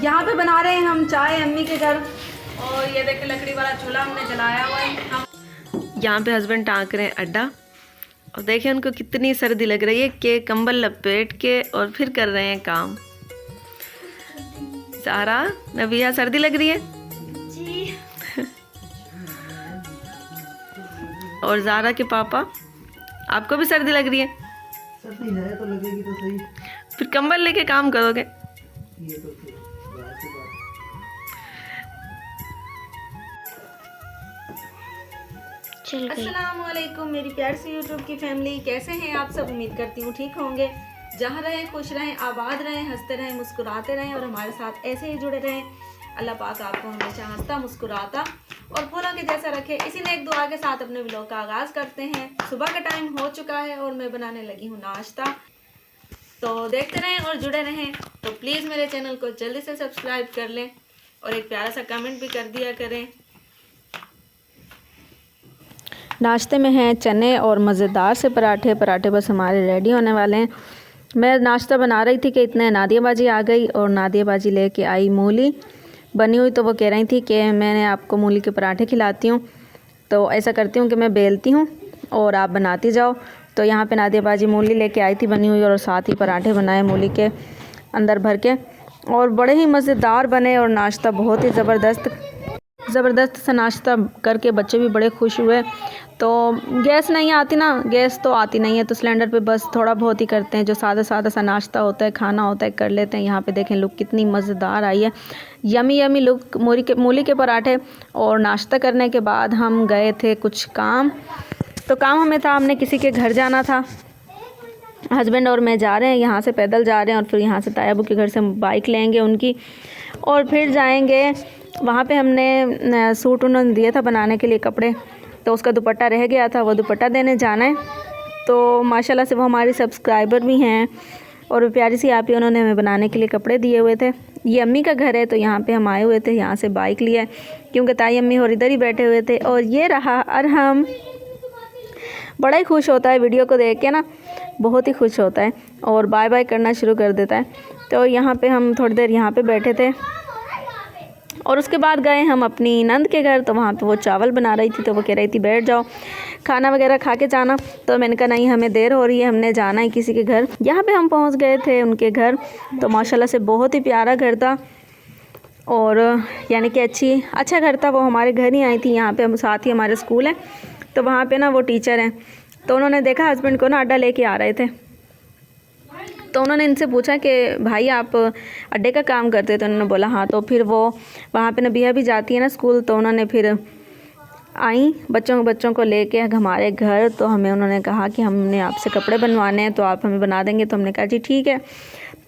यहाँ पे बना रहे हैं हम चाय अम्मी के घर। और ये देखिए लकड़ी वाला चूल्हा हमने जलाया हुआ है। हम यहाँ पे हस्बैंड टाँक रहे हैं अड्डा। और देखिए उनको कितनी सर्दी लग रही है कि कंबल लपेट के और फिर कर रहे हैं काम। सारा नबिया सर्दी लग रही है जी। और ज़ारा के पापा आपको भी सर्दी लग रही है? सर्दी है तो लगेगी तो सही। फिर कंबल लेके काम करोगे? ये तो फिर बात की बात। अस्सलामुअलैकुम मेरी प्यार से यूट्यूब की फैमिली, कैसे हैं आप सब? उम्मीद करती हूँ ठीक होंगे। जहाँ रहें खुश रहें, आबाद रहें, हंसते रहें, मुस्कुराते रहें और हमारे साथ ऐसे ही जुड़े रहें। अल्लाह पाक आपको हमेशा हंसता मुस्कुराता और फूलों के जैसा रखे। इसी नेक दुआ के साथ अपने व्लॉग का आगाज़ करते हैं। सुबह का टाइम हो चुका है और मैं बनाने लगी हूँ नाश्ता। तो देखते रहें और जुड़े रहें। तो प्लीज़ मेरे चैनल को जल्दी से सब्सक्राइब कर लें और एक प्यारा सा कमेंट भी कर दिया करें। नाश्ते में हैं चने और मज़ेदार से पराठे। पराठे बस हमारे रेडी होने वाले हैं। मैं नाश्ता बना रही थी कि इतने नादिया बाजी आ गई और नादिया बाजी लेके आई मूली बनी हुई। तो वो कह रही थी कि मैंने आपको मूली के पराठे खिलाती हूँ। तो ऐसा करती हूँ कि मैं बेलती हूँ और आप बनाती जाओ। तो यहाँ पे नादिया बाजी मूली लेके आई थी बनी हुई और साथ ही पराठे बनाए मूली के अंदर भर के और बड़े ही मज़ेदार बने। और नाश्ता बहुत ही ज़बरदस्त सा नाश्ता करके बच्चे भी बड़े खुश हुए। तो गैस नहीं आती ना, गैस तो आती नहीं है, तो सिलेंडर पे बस थोड़ा बहुत ही करते हैं। जो सादा सा नाश्ता होता है, खाना होता है, कर लेते हैं। यहाँ पे देखें लुक कितनी मज़ेदार आई है, यमी यमी लुक मूली के पराठे। और नाश्ता करने के बाद हम गए थे कुछ काम। तो काम हमें था, हमने किसी के घर जाना था। हस्बैंड और मैं जा रहे हैं, यहाँ से पैदल जा रहे हैं और फिर यहाँ से तायाबू के घर से बाइक लेंगे उनकी और फिर जाएंगे वहाँ पे। हमने सूट उन्होंने दिया था बनाने के लिए कपड़े, तो उसका दुपट्टा रह गया था, वो दुपट्टा देने जाना है। तो माशाल्लाह से वो हमारी सब्सक्राइबर भी हैं और प्यारी सी आप ही उन्होंने हमें बनाने के लिए कपड़े दिए हुए थे। ये अम्मी का घर है, तो यहाँ पे हम आए हुए थे। यहाँ से बाइक लिया क्योंकि ताई अम्मी और इधर ही बैठे हुए थे। और ये रहा अरहम, बड़ा ही खुश होता है वीडियो को देख के ना, बहुत ही खुश होता है और बाय बाय करना शुरू कर देता है। तो यहाँ पे हम थोड़ी देर यहाँ पे बैठे थे और उसके बाद गए हम अपनी नंद के घर। तो वहाँ पे वो चावल बना रही थी, तो वो कह रही थी बैठ जाओ खाना वगैरह खा के जाना। तो मैंने कहा नहीं, हमें देर हो रही है, हमने जाना है किसी के घर। यहाँ पे हम पहुँच गए थे उनके घर। तो माशाल्लाह से बहुत ही प्यारा घर था और यानी कि अच्छा घर था। वो हमारे घर ही आई थी। यहाँ पे हम साथ ही हमारे स्कूल है, तो वहाँ पे ना वो टीचर हैं। तो उन्होंने देखा हस्बैंड को ना अड्डा लेके आ रहे थे, तो उन्होंने इनसे पूछा कि भाई आप अड्डे का काम करते हैं? तो उन्होंने बोला हाँ। तो फिर वो वहाँ पे नबिया भी जाती है ना स्कूल, तो उन्होंने फिर आई बच्चों को लेके हमारे घर। तो हमें उन्होंने कहा कि हमने आपसे कपड़े बनवाने हैं, तो आप हमें बना देंगे? तो हमने कहा जी ठीक है।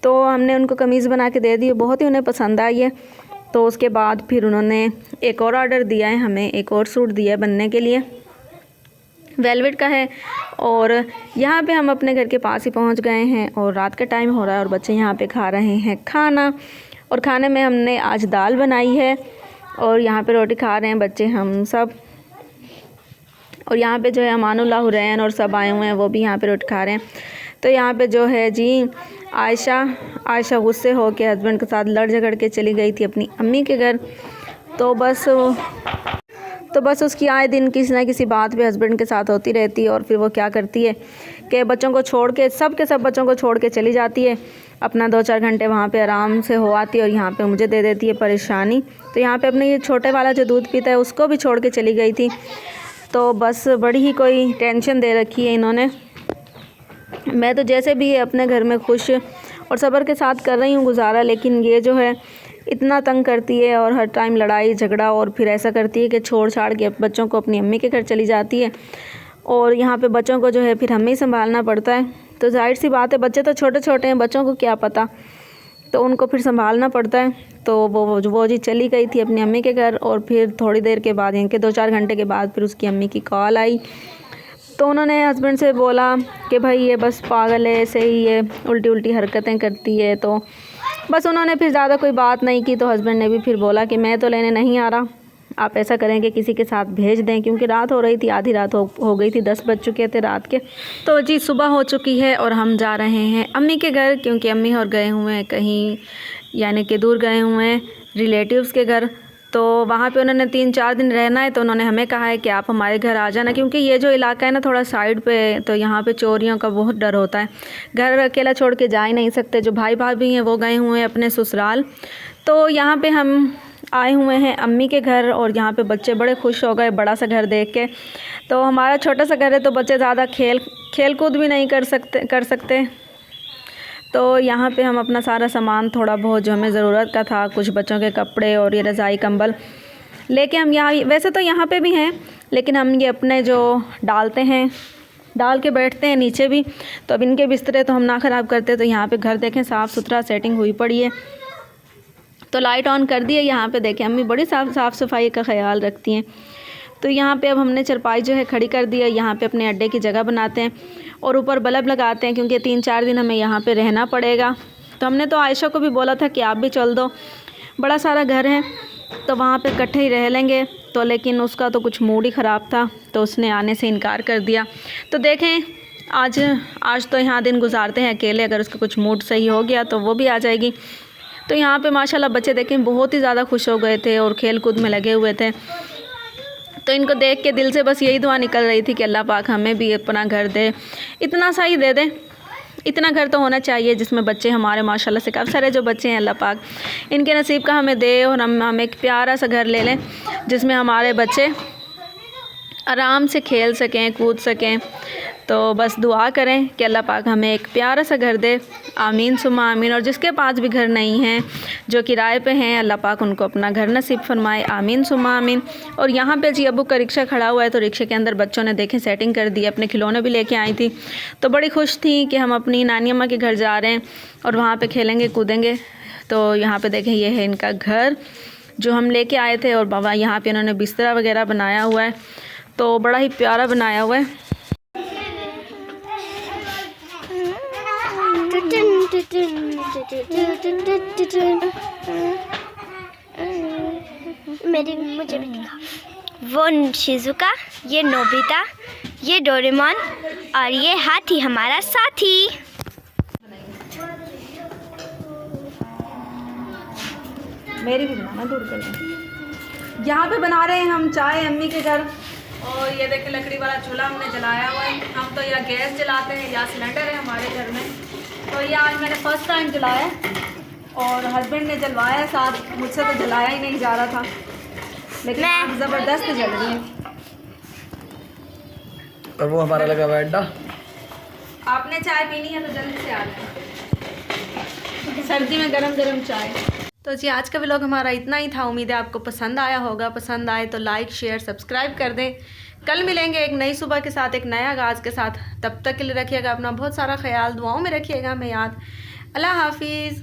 तो हमने उनको कमीज़ बना के दे दी, बहुत ही उन्हें पसंद आई है। तो उसके बाद फिर उन्होंने एक और ऑर्डर दिया है, हमें एक और सूट दिया है बनने के लिए, वेलवेट का है। और यहाँ पे हम अपने घर के पास ही पहुँच गए हैं और रात का टाइम हो रहा है और बच्चे यहाँ पे खा रहे हैं खाना। और खाने में हमने आज दाल बनाई है और यहाँ पे रोटी खा रहे हैं बच्चे हम सब। और यहाँ पे जो है अमानुल्लाह हुरैन और सब आए हुए हैं, वो भी यहाँ पे रोटी खा रहे हैं। तो यहाँ पे जो है जी आयशा गुस्से हो के हस्बैंड के साथ लड़ झगड़ के चली गई थी अपनी अम्मी के घर। तो बस उसकी आए दिन किसी ना किसी बात पे हस्बैंड के साथ होती रहती है। और फिर वो क्या करती है कि बच्चों को छोड़ के सब बच्चों को छोड़ के चली जाती है, अपना 2-4 घंटे वहाँ पे आराम से हो आती है और यहाँ पे मुझे दे देती है परेशानी। तो यहाँ पे अपने ये छोटे वाला जो दूध पीता है उसको भी छोड़ के चली गई थी। तो बस बड़ी ही कोई टेंशन दे रखी है इन्होंने। मैं तो जैसे भी अपने घर में खुश और सब्र के साथ कर रही हूँ गुजारा, लेकिन ये जो है इतना तंग करती है और हर टाइम लड़ाई झगड़ा। और फिर ऐसा करती है कि छोड़ छाड़ के बच्चों को अपनी अम्मी के घर चली जाती है और यहाँ पे बच्चों को जो है फिर हमें ही संभालना पड़ता है। तो जाहिर सी बात है, बच्चे तो छोटे हैं, बच्चों को क्या पता, तो उनको फिर संभालना पड़ता है। तो वो जी चली गई थी अपनी अम्मी के घर और फिर थोड़ी देर के बाद, इनके 2-4 घंटे के बाद फिर उसकी अम्मी की कॉल आई। तो उन्होंने हस्बैंड से बोला कि भाई ये बस पागल है, ऐसे ही ये उल्टी हरकतें करती है। तो बस उन्होंने फिर ज़्यादा कोई बात नहीं की। तो हस्बैंड ने भी फिर बोला कि मैं तो लेने नहीं आ रहा, आप ऐसा करें कि किसी के साथ भेज दें, क्योंकि रात हो रही थी, आधी रात हो गई थी, 10 बज चुके थे रात के। तो जी सुबह हो चुकी है और हम जा रहे हैं अम्मी के घर, क्योंकि अम्मी और गए हुए हैं कहीं यानी कि दूर गए हुए हैं रिलेटिव्स के घर। तो वहाँ पे उन्होंने 3-4 दिन रहना है, तो उन्होंने हमें कहा है कि आप हमारे घर आ जाना, क्योंकि ये जो इलाका है ना थोड़ा साइड पे, तो यहाँ पे चोरियों का बहुत डर होता है। घर अकेला छोड़ के जा ही नहीं सकते। जो भाई भाभी हैं वो गए हुए हैं अपने ससुराल। तो यहाँ पे हम आए हुए हैं अम्मी के घर, और यहाँ पे बच्चे बड़े खुश हो गए बड़ा सा घर देख के। तो हमारा छोटा सा घर है तो बच्चे ज़्यादा खेल कूद भी नहीं कर सकते। तो यहाँ पे हम अपना सारा सामान थोड़ा बहुत जो हमें ज़रूरत का था, कुछ बच्चों के कपड़े और ये रज़ाई कंबल लेके हम यहाँ, वैसे तो यहाँ पे भी हैं लेकिन हम ये अपने जो डाल के बैठते हैं नीचे भी, तो अब इनके बिस्तरे तो हम ना ख़राब करते। तो यहाँ पे घर देखें साफ़ सुथरा सेटिंग हुई पड़ी है। तो लाइट ऑन कर दी है। यहाँ पे देखें अम्मी बड़ी साफ़ सफाई का ख्याल रखती हैं। तो यहाँ पे अब हमने चारपाई जो है खड़ी कर दी है। यहाँ पे अपने अड्डे की जगह बनाते हैं और ऊपर बल्ब लगाते हैं, क्योंकि 3-4 दिन हमें यहाँ पे रहना पड़ेगा। तो हमने तो आयशा को भी बोला था कि आप भी चल दो, बड़ा सारा घर है तो वहाँ पे इकट्ठे ही रह लेंगे। तो लेकिन उसका तो कुछ मूड ही ख़राब था, तो उसने आने से इनकार कर दिया। तो देखें आज तो यहाँ दिन गुजारते हैं अकेले, अगर उसका कुछ मूड सही हो गया तो वो भी आ जाएगी। तो यहाँ पे माशाल्लाह बच्चे देखें बहुत ही ज़्यादा खुश हो गए थे और खेल कूद में लगे हुए थे। तो इनको देख के दिल से बस यही दुआ निकल रही थी कि अल्लाह पाक हमें भी अपना घर दे, इतना सा ही दे दे। इतना घर तो होना चाहिए जिसमें बच्चे हमारे माशाल्लाह से काफ़ी सारे जो बच्चे हैं अल्लाह पाक इनके नसीब का हमें दे, और हम एक प्यारा सा घर ले लें जिसमें हमारे बच्चे आराम से खेल सकें, कूद सकें। तो बस दुआ करें कि अल्लाह पाक हमें एक प्यारा सा घर दे, आमीन सुम्मा आमीन। और जिसके पास भी घर नहीं हैं, जो किराए पे हैं, अल्लाह पाक उनको अपना घर नसीब फरमाए, आमीन सुम्मा आमीन। और यहाँ पे जी अबू का रिक्शा खड़ा हुआ है, तो रिक्शे के अंदर बच्चों ने देखें सेटिंग कर दी, अपने खिलौने भी लेके आई थी। तो बड़ी खुश थी कि हम अपनी नानी अम्मा के घर जा रहे हैं और वहाँ पर खेलेंगे कूदेंगे। तो यहाँ पर देखें ये है इनका घर जो हम लेके आए थे, और बाबा यहाँ पर इन्होंने बिस्तरा वगैरह बनाया हुआ है, तो बड़ा ही प्यारा बनाया हुआ है। मुझे भी दिखा। वो शिजुका, ये नोबिता, ये डोरेमोन और ये हाथी हमारा साथी। मेरी भी बनाना दूर कर दें। यहाँ पे बना रहे हैं हम चाय अम्मी के घर, और ये देखिए लकड़ी वाला चूल्हा हमने जलाया हुआ है। हम तो या गैस जलाते हैं या सिलेंडर है हमारे घर में। तो ये आज मैंने फ़र्स्ट टाइम जलाया और हस्बैंड ने जलवाया साथ, मुझसे तो जलाया ही नहीं जा रहा था, लेकिन आग ज़बरदस्त जल रही है। और वो हमारा लगा हुआ अड्डा। आपने चाय पीनी है तो जल्दी से आ जाए, सर्दी में गरम गरम चाय। तो जी आज का व्लॉग हमारा इतना ही था। उम्मीद है आपको पसंद आया होगा। पसंद आए तो लाइक शेयर सब्सक्राइब कर दें। कल मिलेंगे एक नई सुबह के साथ, एक नया आगाज़ के साथ। तब तक के लिए रखिएगा अपना बहुत सारा ख्याल, दुआओं में रखिएगा हमें याद। अल्लाह हाफिज़।